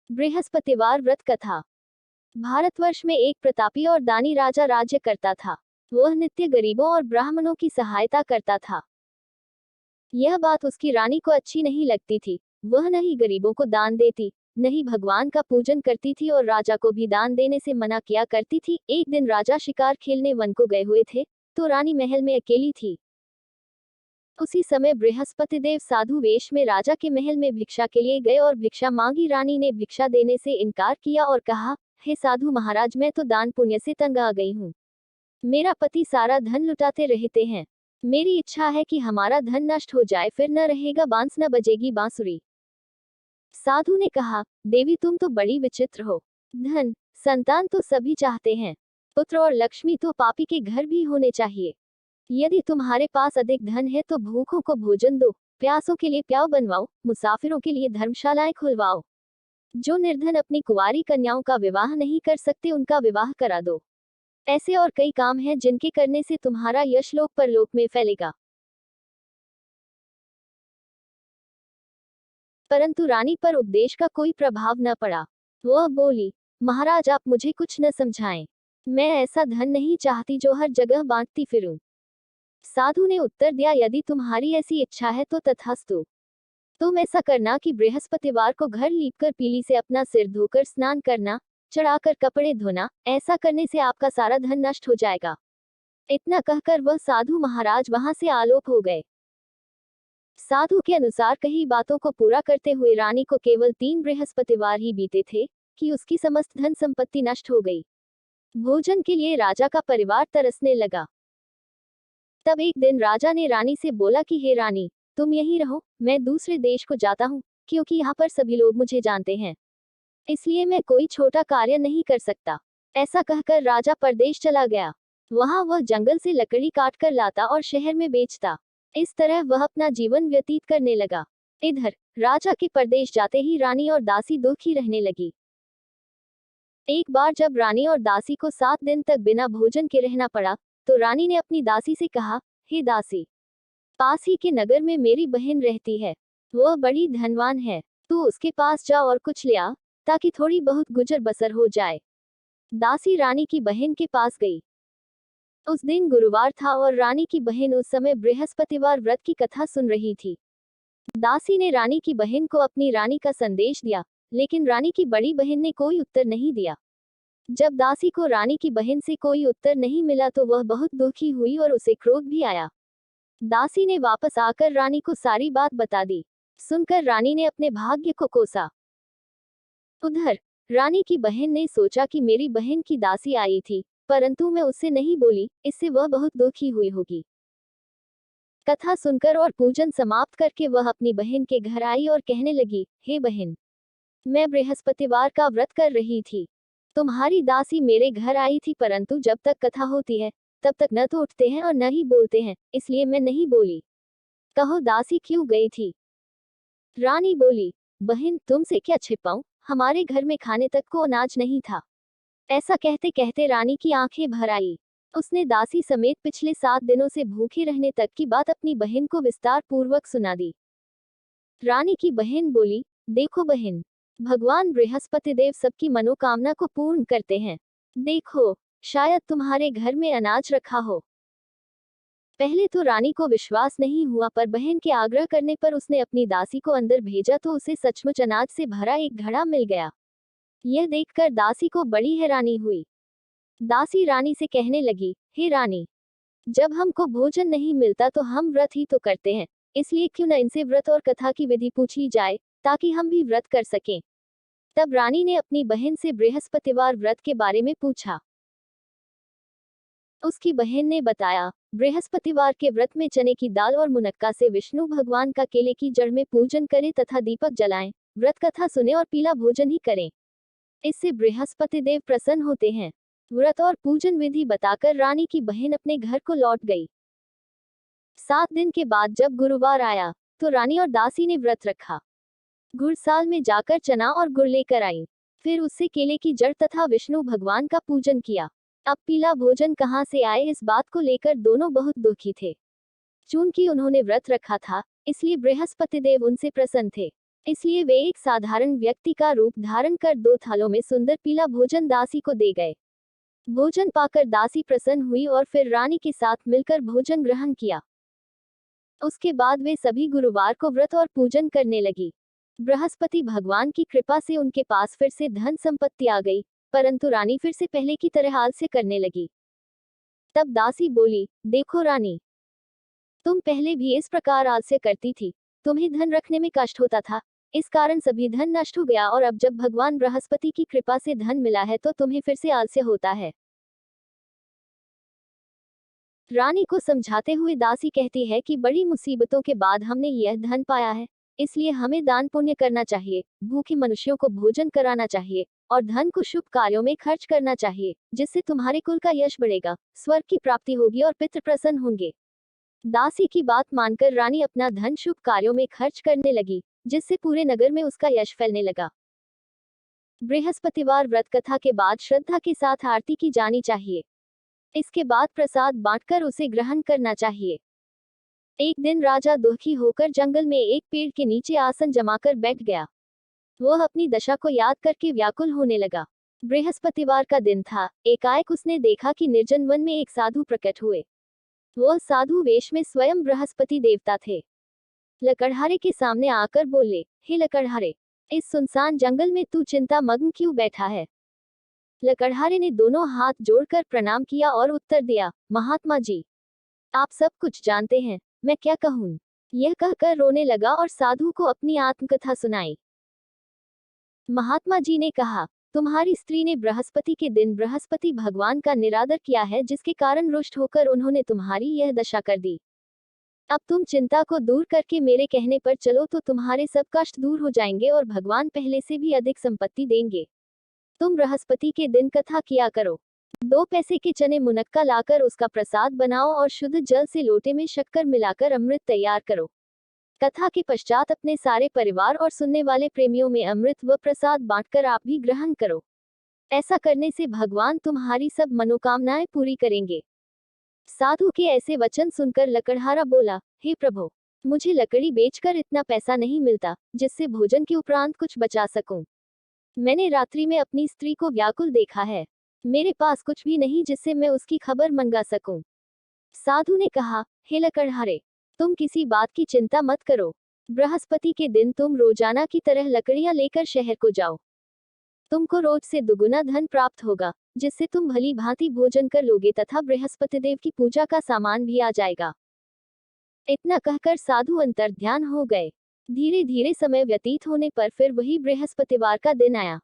बृहस्पतिवार व्रत कथा। भारतवर्ष में एक प्रतापी और दानी राजा राज्य करता था। वह नित्य गरीबों और ब्राह्मणों की सहायता करता था। यह बात उसकी रानी को अच्छी नहीं लगती थी। वह न ही गरीबों को दान देती, न ही भगवान का पूजन करती थी और राजा को भी दान देने से मना किया करती थी। एक दिन राजा शिकार खेलने वन को गए हुए थे, तो रानी महल में अकेली थी। उसी समय बृहस्पति देव साधु वेश में राजा के महल में भिक्षा के लिए गए और भिक्षा मांगी। रानी ने भिक्षा देने से इनकार किया और कहा, हे साधु महाराज, मैं तो दान पुण्य से तंग आ गई हूँ। मेरा पति सारा धन लुटाते रहते हैं। मेरी इच्छा है कि हमारा धन नष्ट हो जाए, फिर न रहेगा बांस न बजेगी बांसुरी। साधु ने कहा, देवी तुम तो बड़ी विचित्र हो। धन संतान तो सभी चाहते हैं, पुत्र और लक्ष्मी तो पापी के घर भी होने चाहिए। यदि तुम्हारे पास अधिक धन है तो भूखों को भोजन दो, प्यासों के लिए प्याऊ बनवाओ, मुसाफिरों के लिए धर्मशालाएं खुलवाओ। जो निर्धन अपनी कुंवारी कन्याओं का विवाह नहीं कर सकते उनका विवाह करा दो। ऐसे और कई काम हैं जिनके करने से तुम्हारा यश लोक परलोक में फैलेगा। परंतु रानी पर उपदेश का कोई प्रभाव न पड़ा। वह बोली, महाराज आप मुझे कुछ न समझाएं। मैं ऐसा धन नहीं चाहती जो हर जगह बांटती फिरूं। साधु ने उत्तर दिया, यदि तुम्हारी ऐसी इच्छा है तो तथास्तु। तुम ऐसा करना कि बृहस्पतिवार को घर लीपकर पीली से अपना सिर धोकर स्नान करना, चढ़ाकर कपड़े धोना। ऐसा करने से आपका सारा धन नष्ट हो जाएगा। इतना कहकर वह साधु महाराज वहां से आलोप हो गए। साधु के अनुसार कही बातों को पूरा करते हुए रानी को केवल 3 बृहस्पतिवार ही बीते थे कि उसकी समस्त धन संपत्ति नष्ट हो गई। भोजन के लिए राजा का परिवार तरसने लगा। तब एक दिन राजा ने रानी से बोला कि हे रानी, तुम यहीं रहो, मैं दूसरे देश को जाता हूँ, क्योंकि यहाँ पर सभी लोग मुझे जानते हैं। इसलिए मैं कोई छोटा कार्य नहीं कर सकता। ऐसा कहकर राजा परदेश चला गया। वहां वह जंगल से लकड़ी काट कर लाता और शहर में बेचता। इस तरह वह अपना जीवन व्यतीत करने लगा। इधर राजा के परदेश जाते ही रानी और दासी दुखी रहने लगी। एक बार जब रानी और दासी को 7 दिन तक बिना भोजन के रहना पड़ा, तो रानी ने अपनी दासी से कहा, हे दासी, पास ही के नगर में मेरी बहन रहती है। वह बड़ी धनवान है। तू उसके पास जा और कुछ ले आ, ताकि थोड़ी बहुत गुजर बसर हो जाए। दासी रानी की बहन के पास गई। उस दिन गुरुवार था और रानी की बहन उस समय बृहस्पतिवार व्रत की कथा सुन रही थी। दासी ने रानी की बहन को अपनी रानी का संदेश दिया, लेकिन रानी की बड़ी बहन ने कोई उत्तर नहीं दिया। जब दासी को रानी की बहन से कोई उत्तर नहीं मिला तो वह बहुत दुखी हुई और उसे क्रोध भी आया। दासी ने वापस आकर रानी को सारी बात बता दी। सुनकर रानी ने अपने भाग्य को कोसा। उधर रानी की बहन ने सोचा कि मेरी बहन की दासी आई थी, परंतु मैं उससे नहीं बोली, इससे वह बहुत दुखी हुई होगी। कथा सुनकर और पूजन समाप्त करके वह अपनी बहन के घर आई और कहने लगी, हे बहन, मैं बृहस्पतिवार का व्रत कर रही थी। तुम्हारी दासी मेरे घर आई थी, परंतु जब तक कथा होती है तब तक न तो उठते हैं और न ही बोलते हैं, इसलिए मैं नहीं बोली। कहो दासी क्यों गई थी? रानी बोली, बहन तुमसे क्या छिपाऊं, हमारे घर में खाने तक को अनाज नहीं था। ऐसा कहते कहते रानी की आंखें भर आई। उसने दासी समेत पिछले 7 दिनों से भूखे रहने तक की बात अपनी बहन को विस्तार पूर्वक सुना दी। रानी की बहन बोली, देखो बहन, भगवान बृहस्पति देव सबकी मनोकामना को पूर्ण करते हैं। देखो, शायद तुम्हारे घर में अनाज रखा हो। पहले तो रानी को विश्वास नहीं हुआ, पर बहन के आग्रह करने पर उसने अपनी दासी को अंदर भेजा तो उसे सचमुच अनाज से भरा एक घड़ा मिल गया। यह देखकर दासी को बड़ी हैरानी हुई। दासी रानी से कहने लगी, हे रानी, जब हमको भोजन नहीं मिलता तो हम व्रत ही तो करते हैं, इसलिए क्यों न इनसे व्रत और कथा की विधि पूछ ली जाए, ताकि हम भी व्रत कर सकें। तब रानी ने अपनी बहन से बृहस्पतिवार व्रत के बारे में पूछा। उसकी बहन ने बताया, बृहस्पतिवार के व्रत में चने की दाल और मुनक्का से विष्णु भगवान का केले की जड़ में पूजन करें तथा दीपक जलाएं, व्रत कथा सुने और पीला भोजन ही करें। इससे बृहस्पति देव प्रसन्न होते हैं। व्रत और पूजन विधि बताकर रानी की बहन अपने घर को लौट गई। 7 दिन के बाद जब गुरुवार आया तो रानी और दासी ने व्रत रखा। गुड़साल में जाकर चना और गुड़ लेकर आई। फिर उससे केले की जड़ तथा विष्णु भगवान का पूजन किया। अब पीला भोजन कहाँ से आए, इस बात को लेकर दोनों बहुत दुखी थे। चूंकि उन्होंने व्रत रखा था, इसलिए बृहस्पति देव उनसे प्रसन्न थे। इसलिए वे एक साधारण व्यक्ति का रूप धारण कर 2 थालों में सुंदर पीला भोजन दासी को दे गए। भोजन पाकर दासी प्रसन्न हुई और फिर रानी के साथ मिलकर भोजन ग्रहण किया। उसके बाद वे सभी गुरुवार को व्रत और पूजन करने लगी। बृहस्पति भगवान की कृपा से उनके पास फिर से धन संपत्ति आ गई, परंतु रानी फिर से पहले की तरह आलस्य करने लगी। तब दासी बोली, देखो रानी, तुम पहले भी इस प्रकार आलस्य करती थी, तुम्हें धन रखने में कष्ट होता था, इस कारण सभी धन नष्ट हो गया, और अब जब भगवान बृहस्पति की कृपा से धन मिला है तो तुम्हें फिर से आलस्य होता है। रानी को समझाते हुए दासी कहती है कि बड़ी मुसीबतों के बाद हमने यह धन पाया है, इसलिए हमें दान पुण्य करना चाहिए, भूखे मनुष्यों को भोजन कराना चाहिए और धन को शुभ कार्यों में खर्च करना चाहिए, जिससे तुम्हारे कुल का यश बढ़ेगा, स्वर्ग की प्राप्ति होगी और पितृ प्रसन्न होंगे। दासी की बात मानकर रानी अपना धन शुभ कार्यों में खर्च करने लगी, जिससे पूरे नगर में उसका यश फैलने लगा। बृहस्पतिवार व्रत कथा के बाद श्रद्धा के साथ आरती की जानी चाहिए। इसके बाद प्रसाद बांटकर उसे ग्रहण करना चाहिए। एक दिन राजा दुखी होकर जंगल में एक पेड़ के नीचे आसन जमाकर बैठ गया। वह अपनी दशा को याद करके व्याकुल होने लगा। बृहस्पतिवार का दिन था। एकाएक उसने देखा कि निर्जन वन में एक साधु प्रकट हुए। वह साधु वेश में स्वयं बृहस्पति देवता थे। लकड़हारे के सामने आकर बोले, हे लकड़हारे, इस सुनसान जंगल में तू चिंता मग्न क्यों बैठा है? लकड़हारे ने दोनों हाथ जोड़कर प्रणाम किया और उत्तर दिया, महात्मा जी, आप सब कुछ जानते हैं, मैं क्या कहूँ? यह कहकर रोने लगा और साधु को अपनी आत्मकथा सुनाई। महात्मा जी ने कहा, तुम्हारी स्त्री ने बृहस्पति के दिन बृहस्पति भगवान का निरादर किया है, जिसके कारण रुष्ट होकर उन्होंने तुम्हारी यह दशा कर दी। अब तुम चिंता को दूर करके मेरे कहने पर चलो तो तुम्हारे सब कष्ट दूर हो जाएंगे और भगवान पहले से भी अधिक संपत्ति देंगे। तुम बृहस्पति के दिन कथा किया करो। 2 पैसे के चने मुनक्का लाकर उसका प्रसाद बनाओ और शुद्ध जल से लोटे में शक्कर मिलाकर अमृत तैयार करो। कथा के पश्चात अपने सारे परिवार और सुनने वाले प्रेमियों में अमृत व प्रसाद बांटकर आप भी ग्रहण करो। ऐसा करने से भगवान तुम्हारी सब मनोकामनाएं पूरी करेंगे। साधु के ऐसे वचन सुनकर लकड़हारा बोला, हे प्रभु, मुझे लकड़ी बेचकर इतना पैसा नहीं मिलता जिससे भोजन के उपरांत कुछ बचा सकूं। मैंने रात्रि में अपनी स्त्री को व्याकुल देखा है। मेरे पास कुछ भी नहीं जिससे मैं उसकी खबर मंगा सकूं। साधु ने कहा, हे लकड़हारे, तुम किसी बात की चिंता मत करो। बृहस्पति के दिन तुम रोजाना की तरह लकड़ियां लेकर शहर को जाओ। तुमको रोज से दुगुना धन प्राप्त होगा, जिससे तुम भली भांति भोजन कर लोगे तथा बृहस्पति देव की पूजा का सामान भी आ जाएगा। इतना कहकर साधु अंतर्ध्यान हो गए। धीरे धीरे समय व्यतीत होने पर फिर वही बृहस्पतिवार का दिन आया।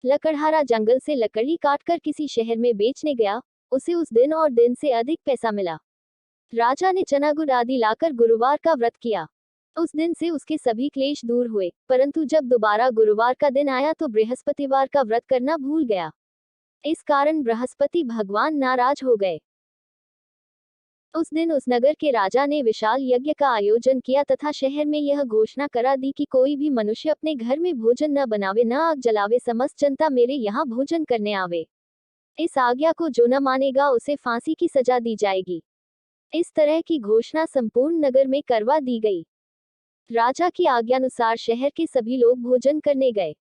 लकड़हारा जंगल से लकड़ी काटकर किसी शहर में बेचने गया। उसे उस दिन और दिन से अधिक पैसा मिला। राजा ने चना गुड़ आदि लाकर गुरुवार का व्रत किया। उस दिन से उसके सभी क्लेश दूर हुए, परंतु जब दोबारा गुरुवार का दिन आया तो बृहस्पतिवार का व्रत करना भूल गया। इस कारण बृहस्पति भगवान नाराज हो गए। उस दिन उस नगर के राजा ने विशाल यज्ञ का आयोजन किया तथा शहर में यह घोषणा करा दी कि कोई भी मनुष्य अपने घर में भोजन न बनावे, न आग जलावे, समस्त जनता मेरे यहाँ भोजन करने आवे। इस आज्ञा को जो न मानेगा उसे फांसी की सजा दी जाएगी। इस तरह की घोषणा संपूर्ण नगर में करवा दी गई। राजा की आज्ञानुसार शहर के सभी लोग भोजन करने गए,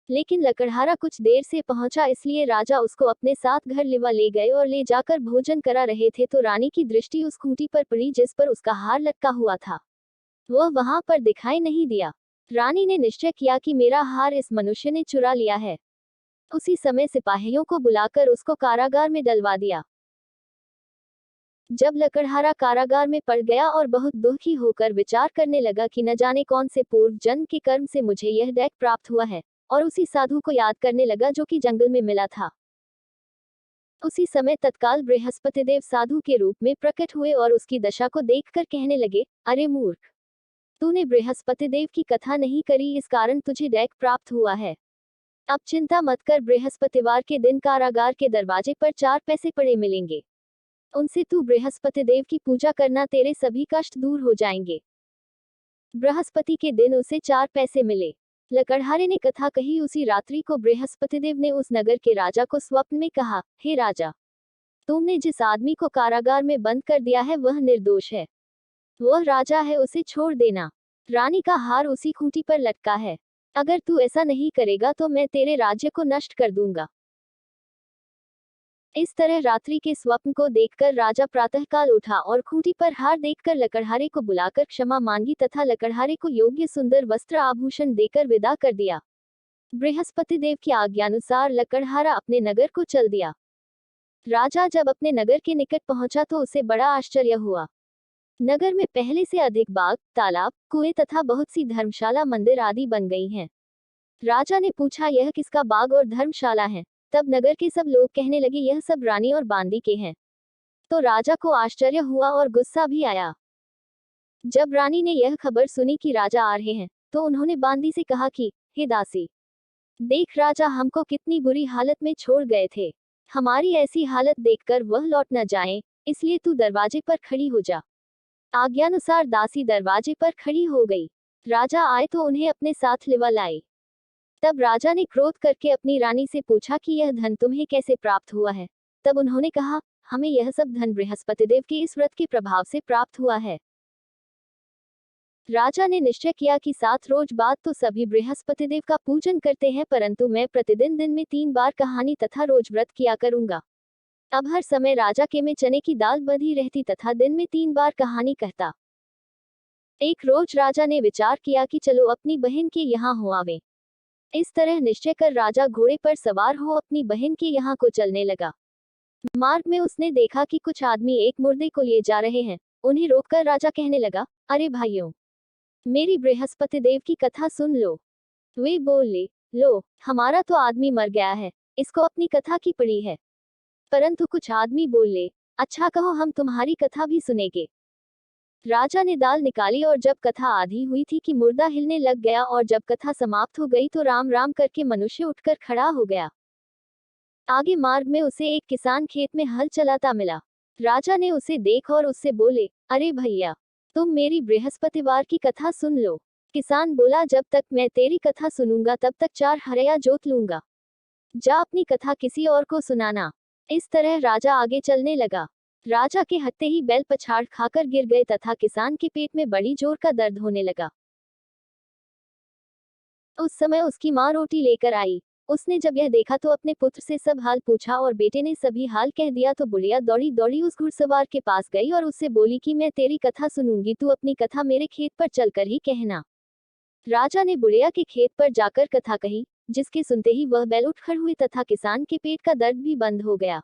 लेकिन लकड़हारा कुछ देर से पहुंचा, इसलिए राजा उसको अपने साथ घर लिवा ले गए और ले जाकर भोजन करा रहे थे तो रानी की दृष्टि उस खूंटी पर पड़ी जिस पर उसका हार लटका हुआ था। वह वहां पर दिखाई नहीं दिया। रानी ने निश्चय किया कि मेरा हार इस मनुष्य ने चुरा लिया है। उसी समय सिपाहियों को बुलाकर उसको कारागार में डलवा दिया। जब लकड़हारा कारागार में पड़ गया और बहुत दुखी होकर विचार करने लगा कि न जाने कौन से पूर्व जन्म के कर्म से मुझे यह दैक प्राप्त हुआ है, और उसी साधु को याद करने लगा जो कि जंगल में मिला था। उसी समय तत्काल बृहस्पति देव साधु के रूप में प्रकट हुए और उसकी दशा को देखकर कहने लगे, अरे मूर्ख, तूने बृहस्पति देव की कथा नहीं करी, इस कारण तुझे दैक प्राप्त हुआ है। अब चिंता मत कर, बृहस्पतिवार के दिन कारागार के दरवाजे पर 4 पैसे पड़े मिलेंगे। उनसे तू बृहस्पति देव की पूजा करना, तेरे सभी कष्ट दूर हो जाएंगे। बृहस्पति के दिन उसे 4 पैसे मिले। लकड़हारे ने कथा कही। उसी रात्रि को बृहस्पति देव ने उस नगर के राजा को स्वप्न में कहा, हे राजा, तुमने जिस आदमी को कारागार में बंद कर दिया है वह निर्दोष है। वह राजा है, उसे छोड़ देना। रानी का हार उसी खूंटी पर लटका है। अगर तू ऐसा नहीं करेगा तो मैं तेरे राज्य को नष्ट कर दूंगा। इस तरह रात्रि के स्वप्न को देखकर राजा प्रातःकाल उठा और खूंटी पर हार देखकर लकड़हारे को बुलाकर क्षमा मांगी तथा लकड़हारे को योग्य सुंदर वस्त्र आभूषण देकर विदा कर दिया। बृहस्पति देव की आज्ञानुसार लकड़हारा अपने नगर को चल दिया। राजा जब अपने नगर के निकट पहुंचा तो उसे बड़ा आश्चर्य हुआ। नगर में पहले से अधिक बाग, तालाब, कुएं तथा बहुत सी धर्मशाला, मंदिर आदि बन गई हैं। राजा ने पूछा, यह किसका बाग और धर्मशाला है? तब नगर के सब लोग कहने लगे, यह सब रानी और बांदी के हैं। तो राजा को आश्चर्य हुआ और गुस्सा भी आया। जब रानी ने यह खबर सुनी कि राजा आ रहे हैं, तो उन्होंने बांदी से कहा कि हे दासी, देख राजा हमको कितनी बुरी हालत में छोड़ गए थे। हमारी ऐसी हालत देखकर वह लौट न जाएं, इसलिए तू दरवाजे पर खड़ी हो जा। आज्ञानुसार दासी दरवाजे पर खड़ी हो गई। राजा आए तो उन्हें अपने साथ लिवा लाए। तब राजा ने क्रोध करके अपनी रानी से पूछा कि यह धन तुम्हें कैसे प्राप्त हुआ है? तब उन्होंने कहा, हमें यह सब धन बृहस्पति देव के इस व्रत के प्रभाव से प्राप्त हुआ है। राजा ने निश्चय किया कि 7 रोज बाद तो सभी बृहस्पति देव का पूजन करते हैं, परंतु मैं प्रतिदिन दिन में 3 बार कहानी तथा रोज व्रत किया करूंगा। अब हर समय राजा के में चने की दाल बंधी रहती तथा दिन में 3 बार कहानी कहता। एक रोज राजा ने विचार किया कि चलो अपनी बहन के यहाँ हो आवे। इस तरह निश्चय कर राजा घोड़े पर सवार हो अपनी बहन के यहाँ को चलने लगा। मार्ग में उसने देखा कि कुछ आदमी एक मुर्दे को लिए जा रहे हैं। उन्हें रोककर राजा कहने लगा, अरे भाइयों, मेरी बृहस्पति देव की कथा सुन लो। वे बोले, लो, हमारा तो आदमी मर गया है, इसको अपनी कथा की पड़ी है। परंतु कुछ आदमी बोले, अच्छा कहो, हम तुम्हारी कथा भी सुनेंगे। राजा ने दाल निकाली और जब कथा आधी हुई थी कि मुर्दा हिलने लग गया और जब कथा समाप्त हो गई तो राम राम करके मनुष्य उठकर खड़ा हो गया। आगे मार्ग में उसे एक किसान खेत में हल चलाता मिला। राजा ने उसे देख और उससे बोले, अरे भैया, तुम मेरी बृहस्पतिवार की कथा सुन लो। किसान बोला, जब तक मैं तेरी कथा सुनूंगा तब तक 4 हरया जोत लूंगा। जा अपनी कथा किसी और को सुनाना। इस तरह राजा आगे चलने लगा। राजा के हटते ही बैल पछाड़ खाकर गिर गए तथा किसान के पेट में बड़ी जोर का दर्द होने लगा। उस समय उसकी माँ रोटी लेकर आई। उसने जब यह देखा तो अपने पुत्र से सब हाल पूछा और बेटे ने सभी हाल कह दिया तो बुढ़िया दौड़ी दौड़ी उस घुड़सवार के पास गई और उससे बोली कि मैं तेरी कथा सुनूंगी, तू अपनी कथा मेरे खेत पर चलकर ही कहना। राजा ने बुढ़िया के खेत पर जाकर कथा कही, जिसके सुनते ही वह बैल उठ खड़ हुई तथा किसान के पेट का दर्द भी बंद हो गया।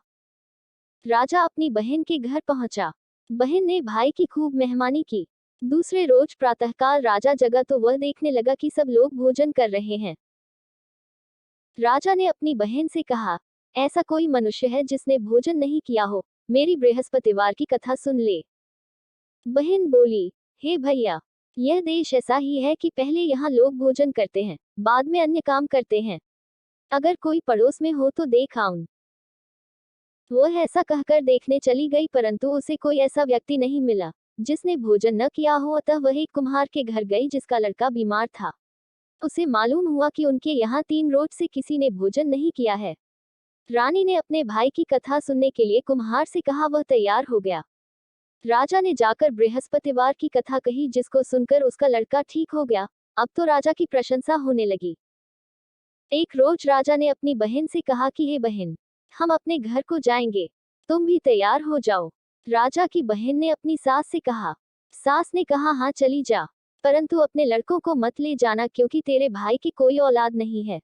राजा अपनी बहन के घर पहुंचा। बहन ने भाई की खूब मेहमानी की। दूसरे रोज प्रातःकाल राजा जगा तो वह देखने लगा कि सब लोग भोजन कर रहे हैं। राजा ने अपनी बहन से कहा, ऐसा कोई मनुष्य है जिसने भोजन नहीं किया हो, मेरी बृहस्पतिवार की कथा सुन ले। बहन बोली, हे भैया, यह देश ऐसा ही है कि पहले यहाँ लोग भोजन करते हैं, बाद में अन्य काम करते हैं। अगर कोई पड़ोस में हो तो देख आऊं। वह ऐसा कहकर देखने चली गई, परंतु उसे कोई ऐसा व्यक्ति नहीं मिला जिसने भोजन न किया हो। अतः वह एक कुम्हार के घर गई जिसका लड़का बीमार था। उसे मालूम हुआ कि उनके यहाँ 3 रोज से किसी ने भोजन नहीं किया है। रानी ने अपने भाई की कथा सुनने के लिए कुम्हार से कहा, वह तैयार हो गया। राजा ने जाकर बृहस्पतिवार की कथा कही, जिसको सुनकर उसका लड़का ठीक हो गया। अब तो राजा की प्रशंसा होने लगी। एक रोज राजा ने अपनी बहन से कहा कि हे बहन, हम अपने घर को जाएंगे, तुम भी तैयार हो जाओ। राजा की बहन ने अपनी सास से कहा। सास ने कहा, हाँ चली जा, परंतु अपने लड़कों को मत ले जाना क्योंकि तेरे भाई की कोई औलाद नहीं है।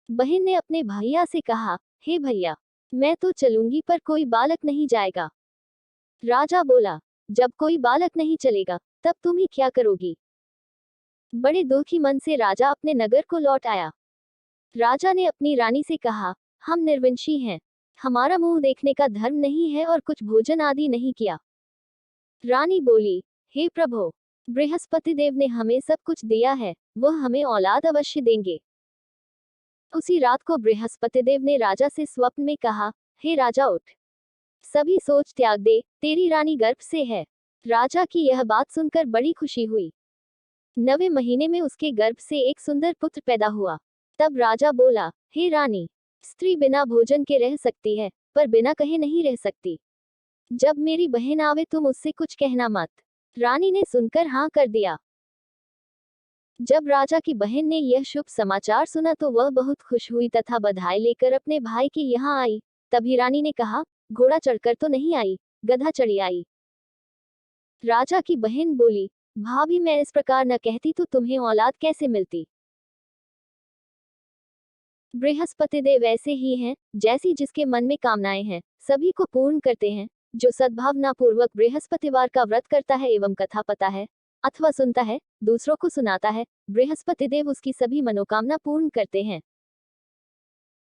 बहन ने अपने भैया से कहा, हे भैया, मैं तो चलूंगी पर कोई बालक नहीं जाएगा। राजा बोला, जब कोई बालक नहीं चलेगा तब तुम ही क्या करोगी? बड़े दुखी मन से राजा अपने नगर को लौट आया। राजा ने अपनी रानी से कहा, हम निर्वंशी हैं, हमारा मुंह देखने का धर्म नहीं है और कुछ भोजन आदि नहीं किया। रानी बोली, हे प्रभु, बृहस्पति देव ने हमें सब कुछ दिया है, वह हमें औलाद अवश्य देंगे। उसी रात को बृहस्पति देव ने राजा से स्वप्न में कहा, हे राजा उठ, सभी सोच त्याग दे, तेरी रानी गर्भ से है। राजा की यह बात सुनकर बड़ी खुशी हुई। 9वें महीने में उसके गर्भ से एक सुंदर पुत्र पैदा हुआ। तब राजा बोला, हे रानी, स्त्री बिना भोजन के रह सकती है, पर बिना कहे नहीं रह सकती। जब मेरी बहन आवे तुम उससे कुछ कहना मत। रानी ने सुनकर हाँ कर दिया। जब राजा की बहन ने यह शुभ समाचार सुना तो वह बहुत खुश हुई तथा बधाई लेकर अपने भाई के यहाँ आई। तभी रानी ने कहा, घोड़ा चढ़कर तो नहीं आई, गधा चढ़ी आई। राजा की बहन बोली, भाभी मैं इस प्रकार न कहती तो तुम्हें औलाद कैसे मिलती। बृहस्पति देव ऐसे ही हैं, जैसी जिसके मन में कामनाएं हैं, सभी को पूर्ण करते हैं। जो सद्भावना पूर्वक बृहस्पतिवार का व्रत करता है एवं कथा पता है अथवा सुनता है, दूसरों को सुनाता है, बृहस्पति देव उसकी सभी मनोकामना पूर्ण करते हैं।